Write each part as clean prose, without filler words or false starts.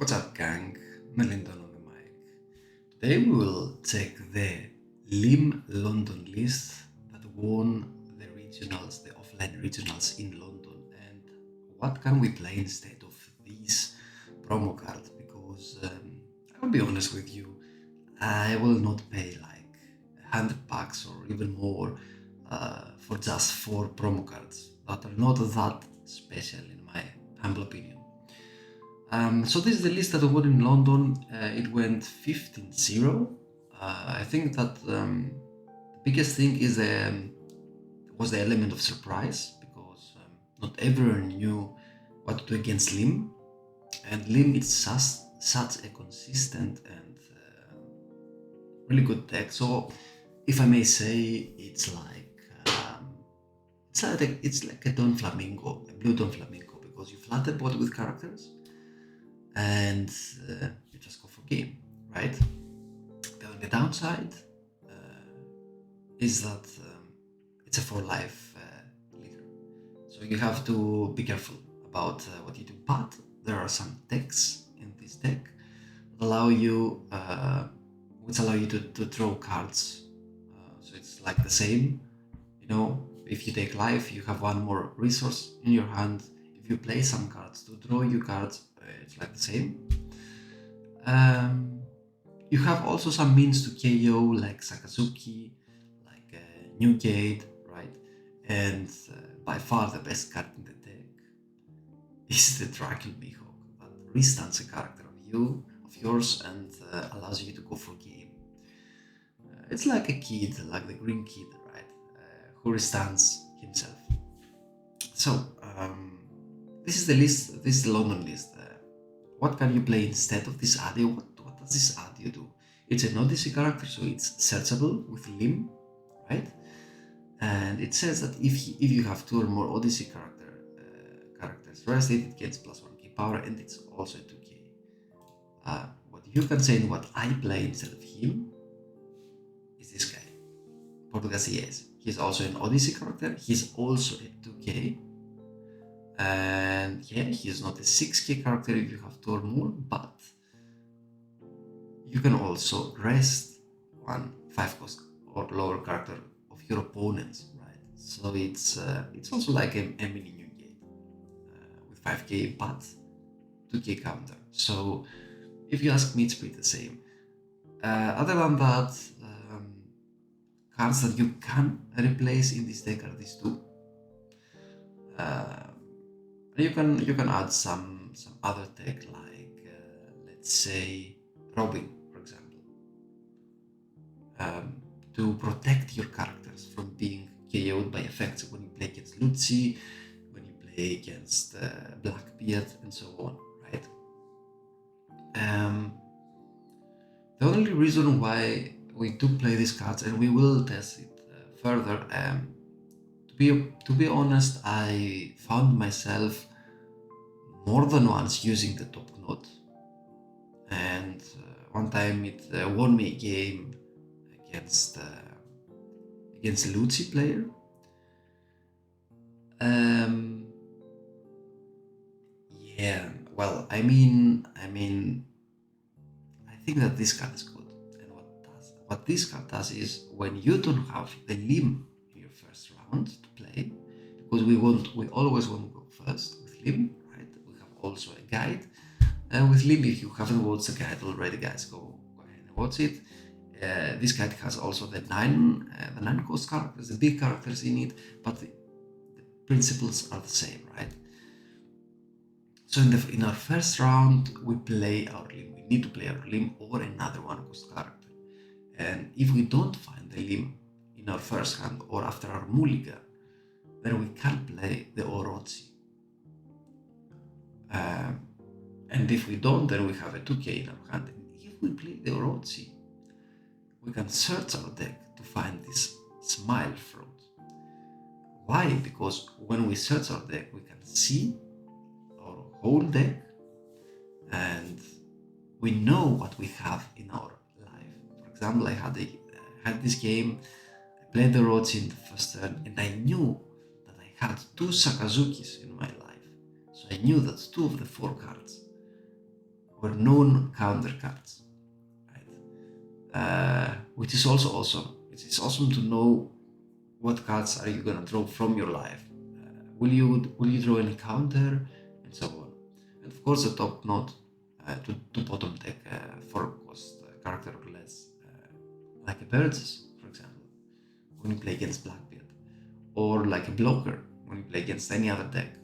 What's up, gang? Melinda on the mic. Today we will check the LIM London list that won the regionals, the offline regionals in London, and what can we play instead of these promo cards? Because I will be honest with you, I will not pay like $100 or even more for just 4 promo cards that are not that special in my humble opinion. So this is the list that won in London. It went 15-0. I think that the biggest thing is was the element of surprise, because not everyone knew what to do against LIM, and LIM is such a consistent and really good deck. So, if I may say, it's like a Don Flamingo, a blue Don Flamingo, because you flood the board with characters and you just go for game, right? The only downside is that it's a 4-life leader, so you have to be careful about what you do. But there are some decks in this deck that allow you, to draw cards. So it's like the same, if you take life, you have one more resource in your hand. If you play some cards to draw you cards, it's like the same. You have also some means to KO, like Sakazuki, like Newgate, right? And by far the best card in the deck is the Dracul Mihawk, that restunts a character of yours, and allows you to go for game. It's like a kid, like the green kid, right? Who restunts himself. So this is the list. This is the London list. What can you play instead of this Adio? What does this Adio do? It's an Odyssey character, so it's searchable with LIM, right? And it says that if you have 2 or more Odyssey characters rested, it gets +1k power, and it's also 2k. What you can say and what I play instead of him is this guy, Portuguese. He's also an Odyssey character. He's also a 2k. And yeah, he's not a 6k character if you have 2 or more, but you can also rest one 5-cost or lower character of your opponents, right? So it's also like a mini Newgate with 5k but 2k counter. So if you ask me, it's pretty the same. Other than that, cards that you can replace in this deck are these 2. You can add some other tech, like let's say Robin, for example, to protect your characters from being KO'd by effects when you play against Lucy, when you play against Blackbeard, and so on, right? The only reason why we do play these cards, and we will test it further, to be honest, I found myself more than once using the top knot, and one time it won me a game against a Lucy player. Yeah, well, I mean, I think that this card is good, and what this card does is, when you don't have the LIM in your first round to play, because we always want to go first with LIM, right? We have also a guide with LIM. If you haven't watched the guide already, guys, go ahead and watch it. This guide has also the 9 cost characters, the big characters in it, but the principles are the same, right? So in our first round, we play our LIM. We need to play our LIM or another 1 cost character. And if we don't find the LIM in our first hand or after our mulligan, then we can play the Orochi. And if we don't, then we have a 2k in our hand. And if we play the Orochi, we can search our deck to find this Smile Fruit. Why? Because when we search our deck, we can see our whole deck, and we know what we have in our life. For example, I had this game, I played the Orochi in the first turn, and I knew that I had 2 Sakazukis in my life. So I knew that 2 of the 4 cards our known counter cards, right? Which is also awesome. It is awesome to know what cards are you gonna draw from your life. Will you draw any counter, and so on. And of course, the top note to bottom deck 4-cost character or less, like a Birds, for example, when you play against Blackbeard, or like a blocker when you play against any other deck.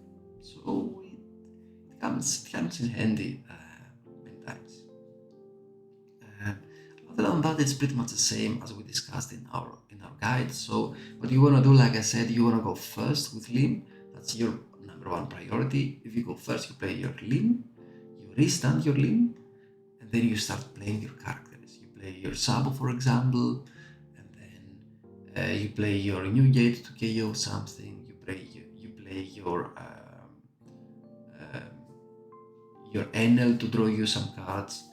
So it comes in handy many times. Other than that, it's pretty much the same as we discussed in our guide. So what you wanna do, like I said, you wanna go first with Lim. That's your number one priority. If you go first, you play your Lim, you restand your Lim, and then you start playing your characters. You play your Sabo, for example, and then you play your New Gate to KO something. You play your NL to draw you some cards.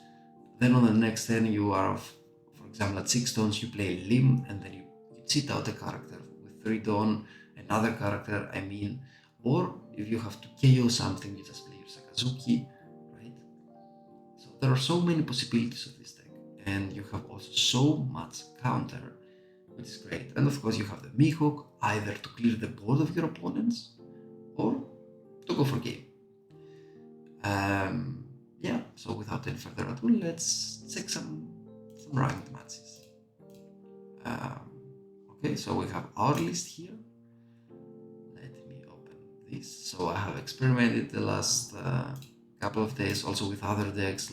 Then on the next turn, you are, for example, at 6 tones, you play Lim, and then you cheat out a character with 3 tone, another character, I mean, or if you have to KO something, you just play your Sakazuki, right? So there are so many possibilities of this deck, and you have also so much counter, which is great. And of course, you have the Mihawk, either to clear the board of your opponents, or to go for game. Yeah, so without any further ado, let's check some ranked matches. Okay, so we have our list here. Let me open this. So I have experimented the last couple of days also with other decks,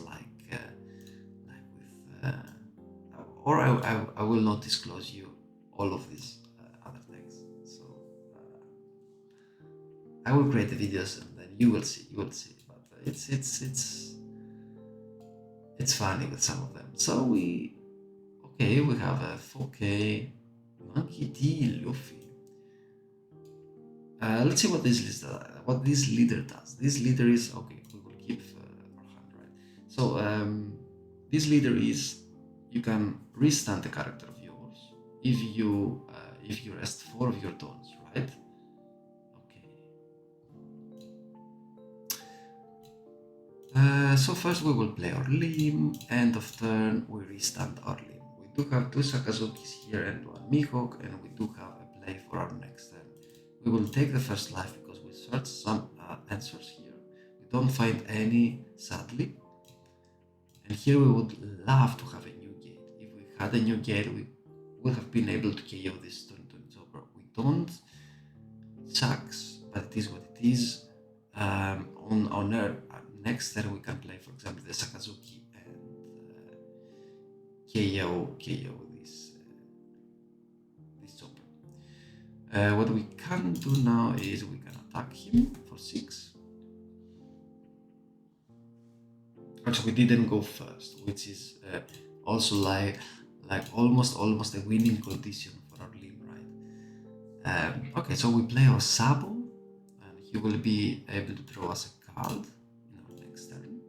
or I will not disclose you all of these other decks. So I will create the videos and then you will see. But it's funny with some of them. So we have a 4K Monkey D Luffy. Let's see what this leader does. This leader is okay. We will keep our hand, right? So this leader is, you can restand a character of yours if you rest 4 of your tones, right? So first we will play our Lim, end of turn we restand our Lim. We do have 2 Sakazukis here and 1 Mihawk, and we do have a play for our next turn. We will take the first life because we search some answers here. We don't find any, sadly. And here we would love to have a new gate. If we had a new gate, we would have been able to KO this turn to it's over. We don't. It sucks, but it is what it is. On our next turn we can play, for example, the Sakazuki and KO this chopper. What we can do now is we can attack him for 6. Actually, we didn't go first, which is also like almost a winning condition for our Lim, right? Okay, so we play our Sabo, and he will be able to draw us a card in our next turn.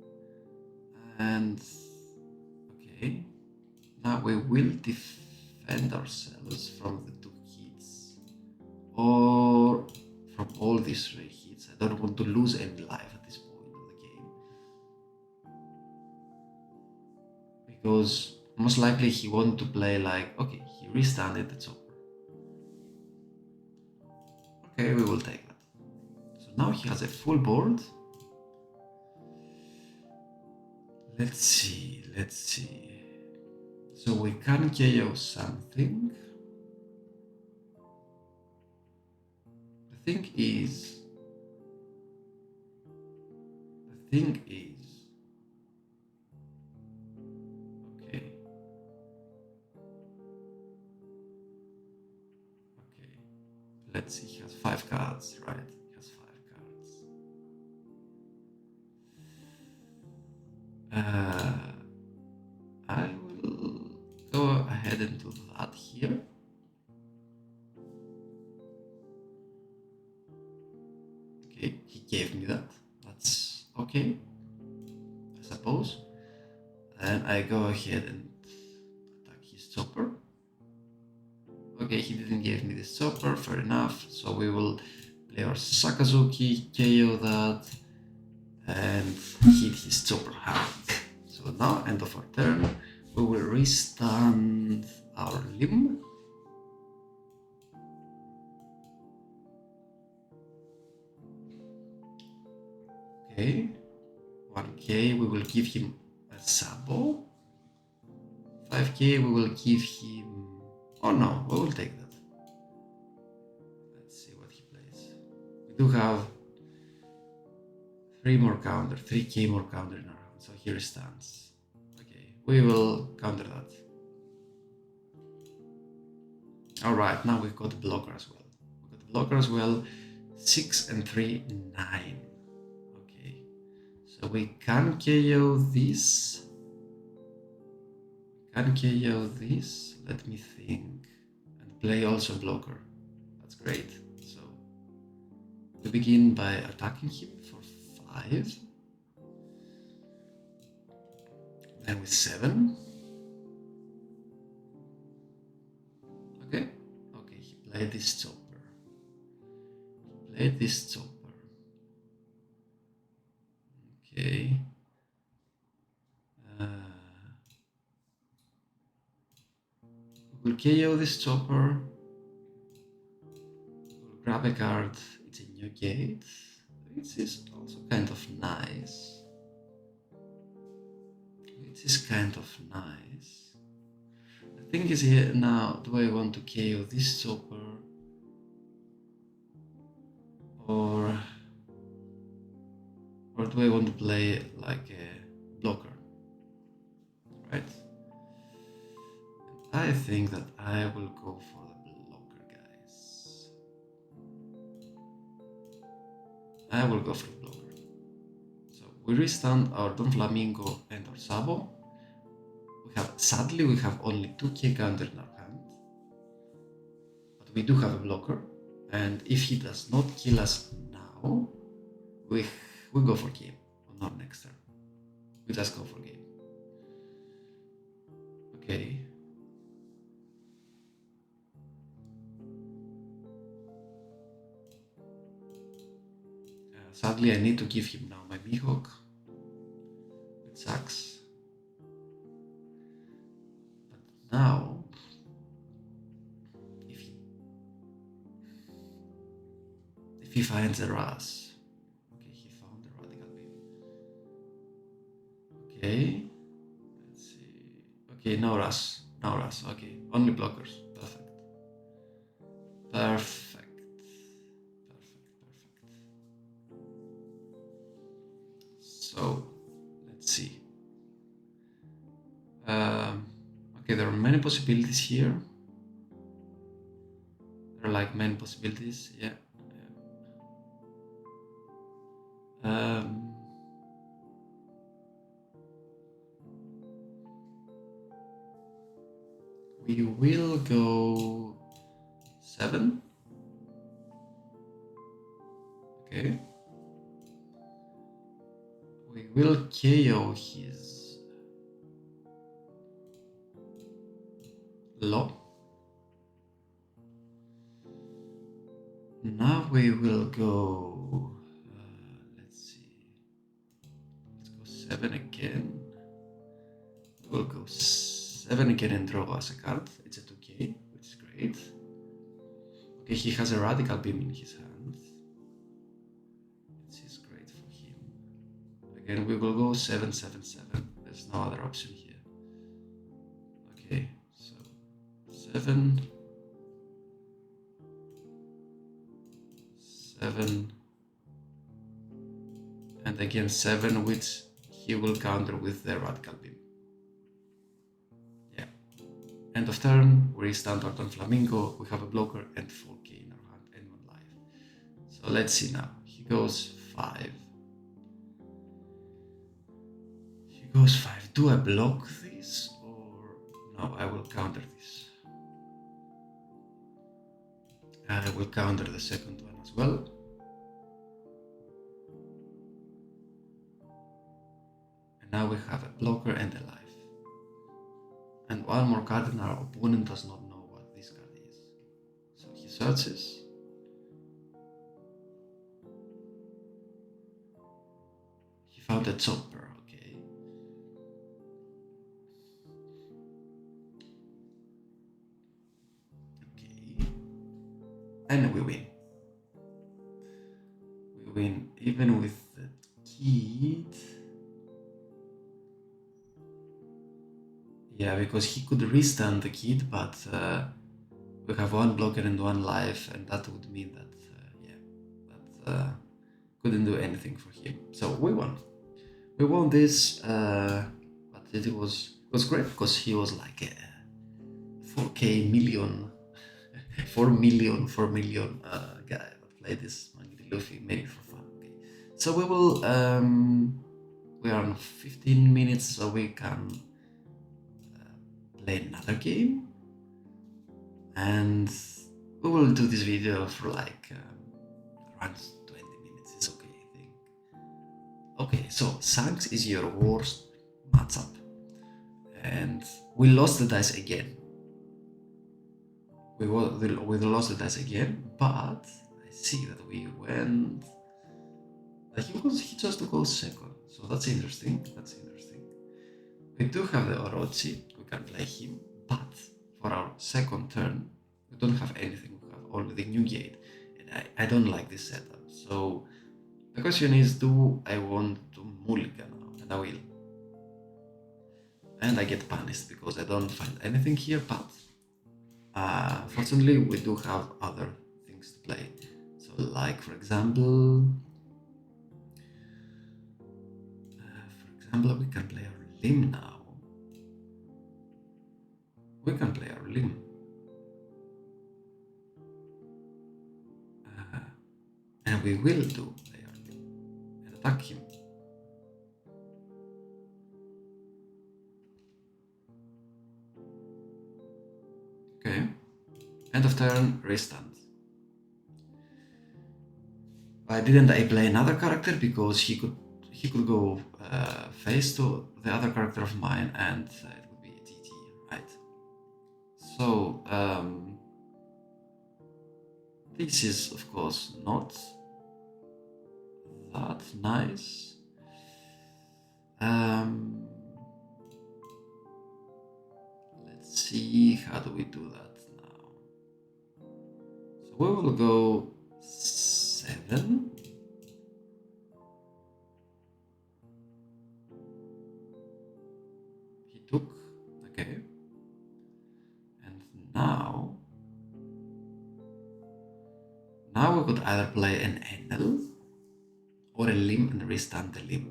And okay, now we will defend ourselves from the 2 hits, or from all these 3 hits. I don't want to lose any life at this point of the game, because most likely he wanted to play like, okay, he restanded the chopper. Okay, we will take that. So now he has a full board. Let's see. So we can KO something. The thing is, okay, let's see, he has 5 cards, right? He has 5 cards. I will go ahead and do that here. Okay, he gave me that. That's okay, I suppose. Then I go ahead and attack his chopper. Okay, he didn't give me this chopper, fair enough. So we will play our Sakazuki, KO that, and hit his chopper hand. So now, end of our turn, we will restand our limb. Okay, 1k, we will give him a sabo. 5k, we will give him... Oh no, we will take that. Let's see what he plays. We do have 3k more counter in our hand, so here stands. Okay, we will counter that. Alright, now we've got a blocker as well. We've got a blocker as well. 6 and 3, 9. Okay, so we can KO this. Let me think. And play also blocker. That's great. So we begin by attacking him for 5. Then with 7. Okay. Okay, he played this chopper. Okay. We'll KO this chopper. We'll grab a card. It's a new gate. This is also kind of nice. The thing is here now, do I want to KO this chopper? Or do I want to play like a blocker? Right? I think that I will go for the blocker, guys. I will go for the blocker. So we restand our Don Flamingo and our Sabo. Sadly, we have only 2k counter in our hand. But we do have a blocker. And if he does not kill us now, we go for game on our next turn. We just go for game. Okay. Sadly, I need to give him now my Mihawk. It sucks. But now, if he finds a Ras. Okay, he found a Radical Beam. Okay, let's see. Okay, no Ras. Okay, only blockers. Perfect. So, let's see. Okay, there are many possibilities here. There are like many possibilities, yeah. We will go 7. Okay. We will KO his Law. Now we will go, let's see, let's go 7 again. We'll go 7 again and draw us a card. It's a 2k, which is great. Okay, he has a Radical Beam in his hand. This is great for him. Again, we will go 7, 7, 7. There's no other option here. Okay, so 7, 7, and again 7, which he will counter with the Radical Beam. Yeah. End of turn, we restand our Don Flamingo, we have a blocker and 4k in our hand and 1 life. So let's see now. He goes 5. Do I block this or no? I will counter this. I will counter the second one as well. And now we have a blocker and a life. And one more card, and our opponent does not know what this card is. So he searches. found a chopper, okay. Okay. And we win. We win even with the kid. Yeah, because he could restand the kid, but we have one blocker and one life, and that would mean that, that couldn't do anything for him. So we won. We won this, but it was great because he was like a 4K million, 4 million guy that played this Mangiti Luffy maybe for fun. Okay, so we will we are on 15 minutes, so we can play another game, and we will do this video for like around 20 minutes. It's okay, I think. Okay, so Shanks is your worst matchup, and we lost the dice again. We lost the dice again, but I see that we went. He chose to go second, so that's interesting. That's interesting. We do have the Orochi, we can play him, but for our second turn, we don't have anything. We have only the new gate, and I don't like this setup. So the question is, do I want to mulligan now? And I will. And I get punished because I don't find anything here, but fortunately we do have other things to play. So like for example, we can play our limb now. We can play our limb. And we will do play our limb and attack him. Okay. End of turn, restand. Why didn't I play another character? Because he could go face to the other character of mine, and it would be a GG, right? So this is of course not that nice. Let's see, how do we do that now? So we will go 7. He took, okay. And now we could either play an NL or a limb and restand the limb.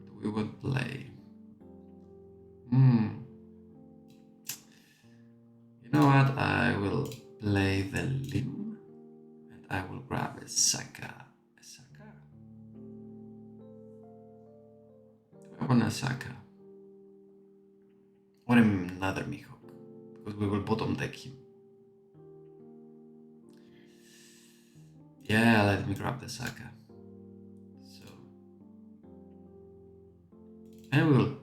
What we would play? You know what? I will play the limb and I will grab a Saka. A Saka? Do I want a Saka? Or another Mihawk? Because we will bottom deck him. Yeah, let me grab the Saka. So, and we will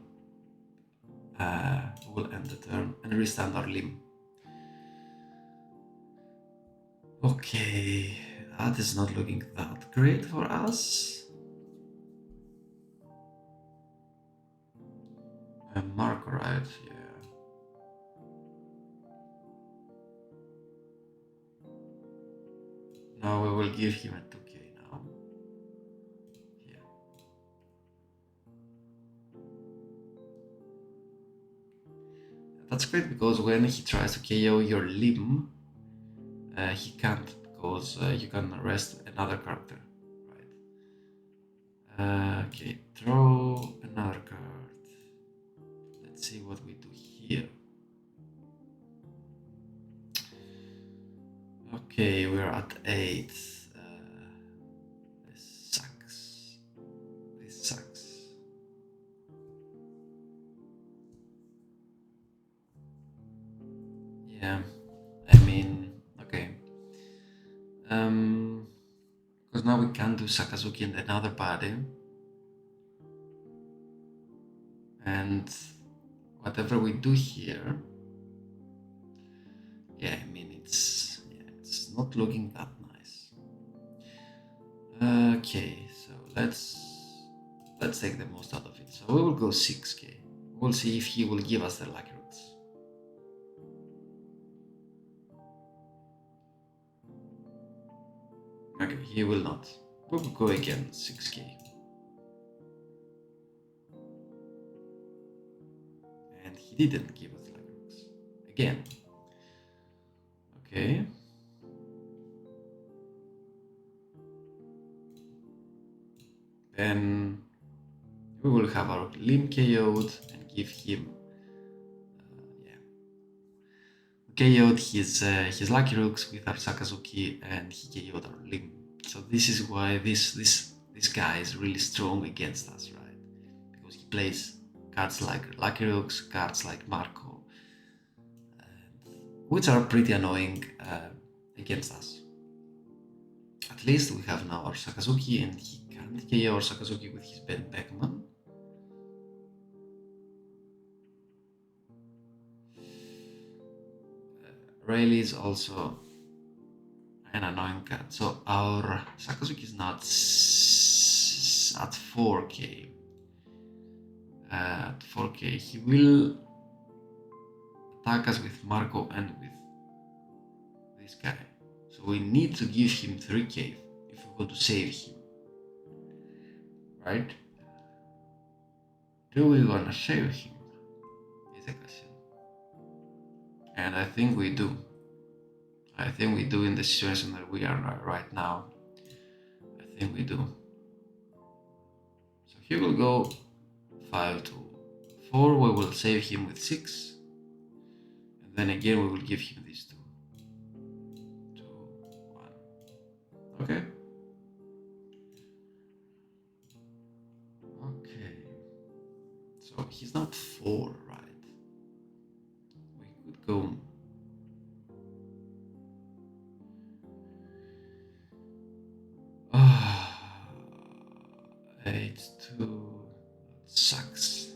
end the turn and restand our limb. Okay, that is not looking that great for us. A marker, right? Yeah. Now we will give him a 2k now. Here. That's great because when he tries to KO your limb, he can't, because you can arrest another character, right? Okay, draw another card. Let's see what we do here. Okay, we're at 8. This sucks. This sucks. Yeah, I mean, okay. Because now we can do Sakazuki and another body. And whatever we do here, yeah, I mean, it's not looking that nice. Okay, so let's take the most out of it. So we will go 6k. We'll see if he will give us the lucky roots. Okay, he will not. We will go again 6k. And he didn't give us lucky roots. Again. Okay. Then we will have our Lim KO'd and give him KO'd his Lucky Rooks with our Sakazuki, and he KO'd our Lim. So this is why this guy is really strong against us, right? Because he plays cards like Lucky Rooks, cards like Marco, which are pretty annoying against us. At least we have now our Sakazuki, and he can't KO our Sakazuki with his Ben Beckman. Rayleigh is also an annoying card. So our Sakazuki is not at 4k. At 4k, he will attack us with Marco and with this guy. So we need to give him 3k if we want to save him. Right? Do we want to save him? Is a question. And I think we do. I think we do in the situation that we are right now. I think we do. So he will go 5 to 4. We will save him with 6. And then again we will give him these 2. 2, 1. Okay. Okay. So he's not 4, right? We could go 8, 2. Sucks.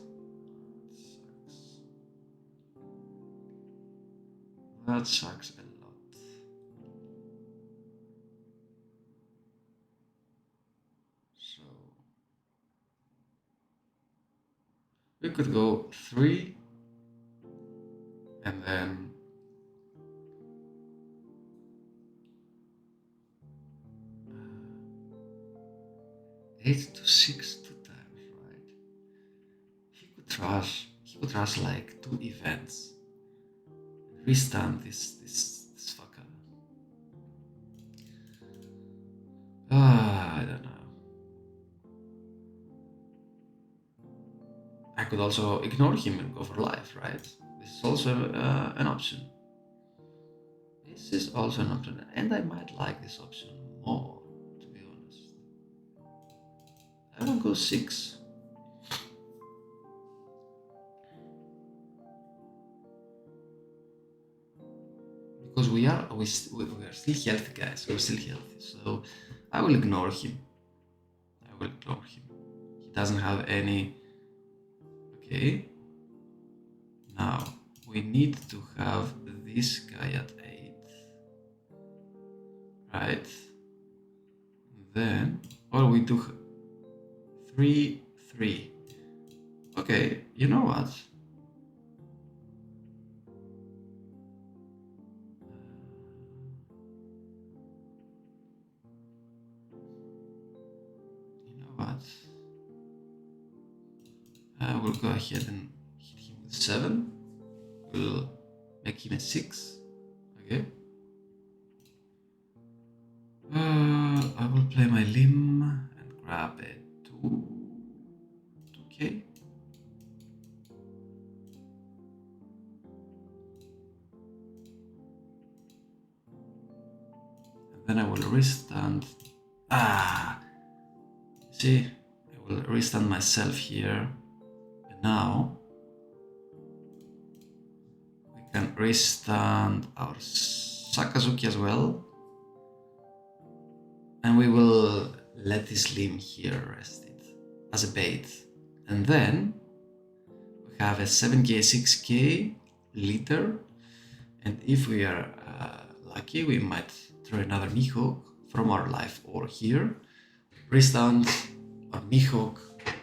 That sucks a lot. So we could go 3 and then 8 to 6 2 times, right? He could rush like 2 events. Restand this fucker. I don't know. I could also ignore him and go for life, right? This is also an option. This is also an option, and I might like this option more, to be honest. I will go 6. Because we are still healthy, guys. We're still healthy, so I will ignore him. He doesn't have any. Okay. Now we need to have this guy at 8, right? Then, or we do 3, 3. Okay, you know what? I will go ahead and hit him with 7. We'll make him a 6. Okay. I will play my limb and grab a 2k. And then I will restand. See, I will restand myself here. And now we can restand our Sakazuki as well. And we will let this limb here rest it as a bait. And then we have a 7k, 6k leader. And if we are lucky, we might throw another Mihawk from our life or here. Restand or Mihawk.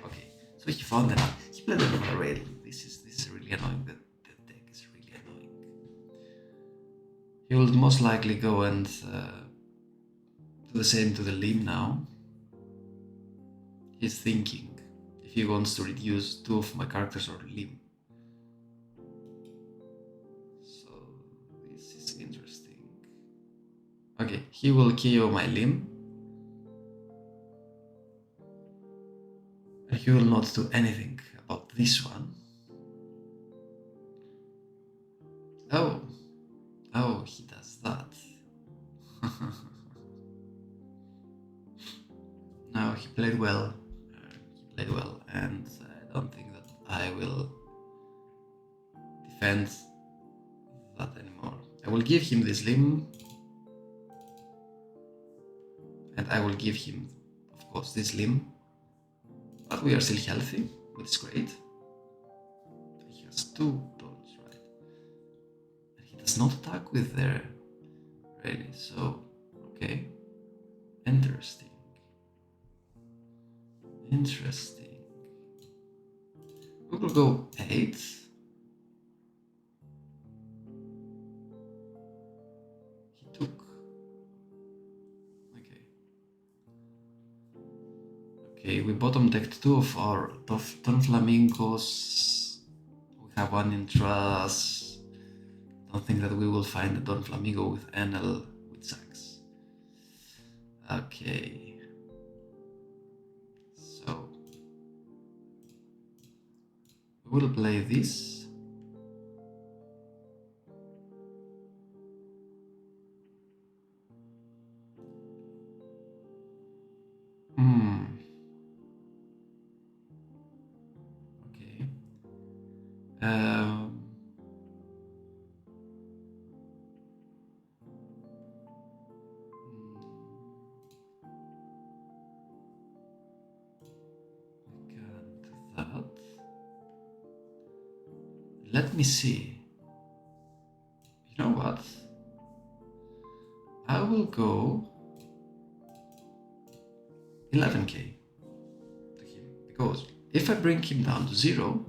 Okay, so he found another. He played another rail. This is really annoying. The deck is really annoying. He will most likely go and do the same to the limb now. He's thinking if he wants to reduce 2 of my characters or limb. So this is interesting. Okay, he will KO my limb. And he will not do anything about this one. Oh, he does that. No, he played well. And I don't think that I will defend that anymore. I will give him this limb, and I will give him, of course, this limb. But we are still healthy, which is great. He has 2 dollars, right? And he does not attack with there, really. So, okay, interesting. We will go 8. He took. Okay, we bottom decked 2 of our Don Flamingos. We have 1 in Trust. Don't think that we will find a Don Flamingo with NL with Sax. Okay. So we will play this. Okay. We can do that. Let me see. You know what? I will go 11k to him, because if I bring him down to 0,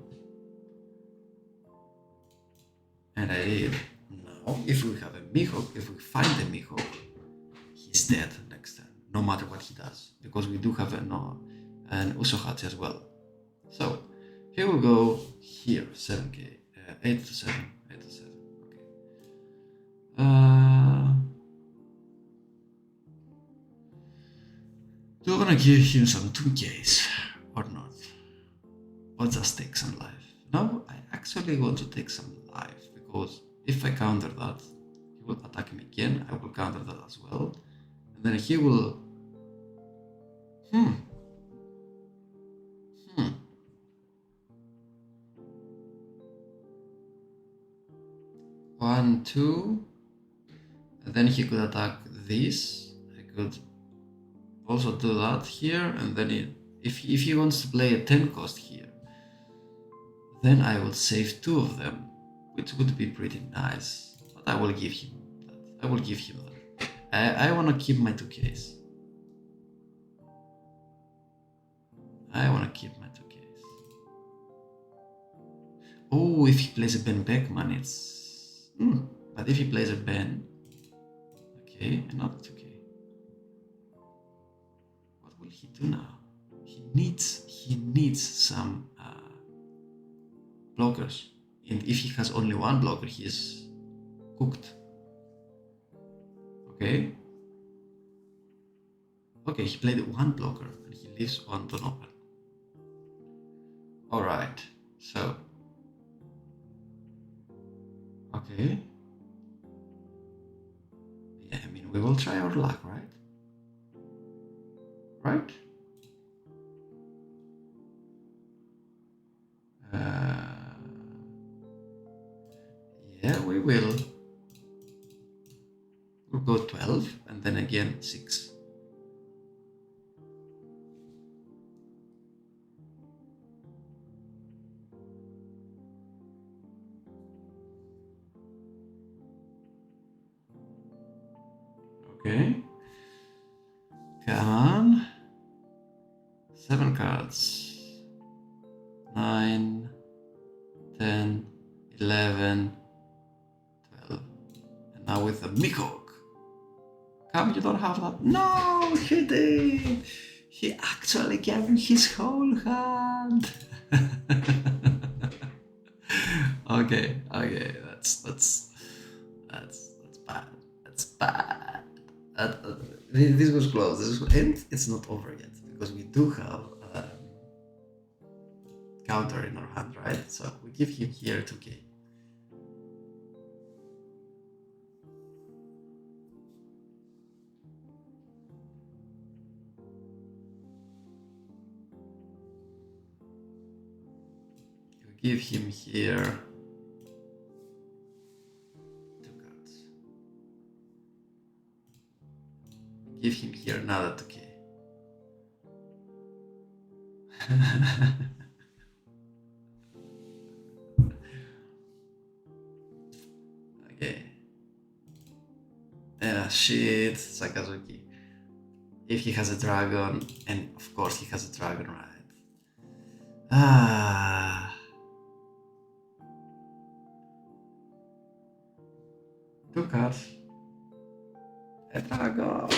and I did, now if we have a Mihawk, if we find a Mihawk, he's dead next turn, no matter what he does, because we do have an Usohachi as well. So here we go, here 7k, 8 to 7, okay. Do I want to give him some 2Ks or not? Or just take some life? No, I actually want to take some life, because if I counter that, he will attack me again, I will counter that as well, and then he will... 1, 2, and then he could attack this. I could also do that here, and then if he wants to play a 10 cost here, then I will save 2 of them, which would be pretty nice. But I will give him that. I want to keep my 2Ks. Oh, if he plays a Ben Beckman, it's... But if he plays a Ben... Okay, another 2K. What will he do now? He needs some blockers. And if he has only 1 blocker, he is cooked. Okay? Okay, he played 1 blocker and he leaves 1 turn open. Alright, so... Okay. Yeah, I mean, we will try our luck, right? Right? Yeah, we will. We'll go 12 and then again 6. Okay. Come on. 7 cards. 9, 10, 11, 12. And now with the Mihawk. Come, you don't have that. No, he did. He actually gave me his whole hand. Okay, that's bad. That's bad. This was close. And it's not over yet because we do have counter in our hand, right? So we give him here 2k. We give him here 2 cards. Give him here another 2k. Okay. Yeah, shit, Sakazuki. If he has a dragon, and of course he has a dragon, right? Ah. 2 cards. A dragon.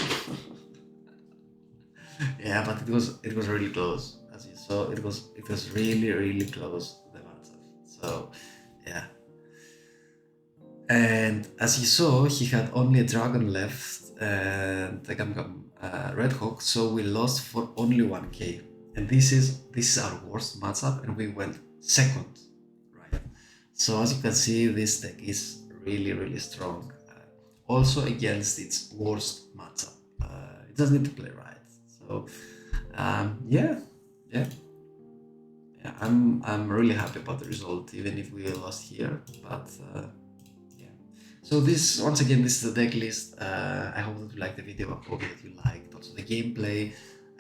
Yeah, but it was really close. As you saw, it was really close, the matchup. So yeah. And as you saw, he had only a dragon left and the Red Hawk, so we lost for only 1k. And this is our worst matchup, and we went second, right? So as you can see, this deck is really strong. Also against its worst matchup, it doesn't need to play right. So yeah, I'm really happy about the result, even if we lost here. But yeah. So this, once again, this is the deck list. I hope that you liked the video. I hope that you liked also the gameplay.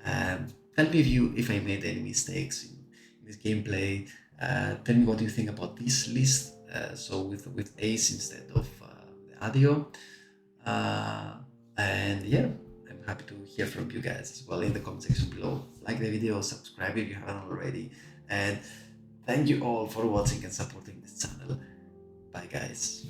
Tell me if I made any mistakes in this gameplay. Tell me what you think about this list. So with Ace instead of the Adio. And yeah, I'm happy to hear from you guys as well in the comment section below. Like the video, subscribe if you haven't already, and thank you all for watching and supporting this channel. Bye guys.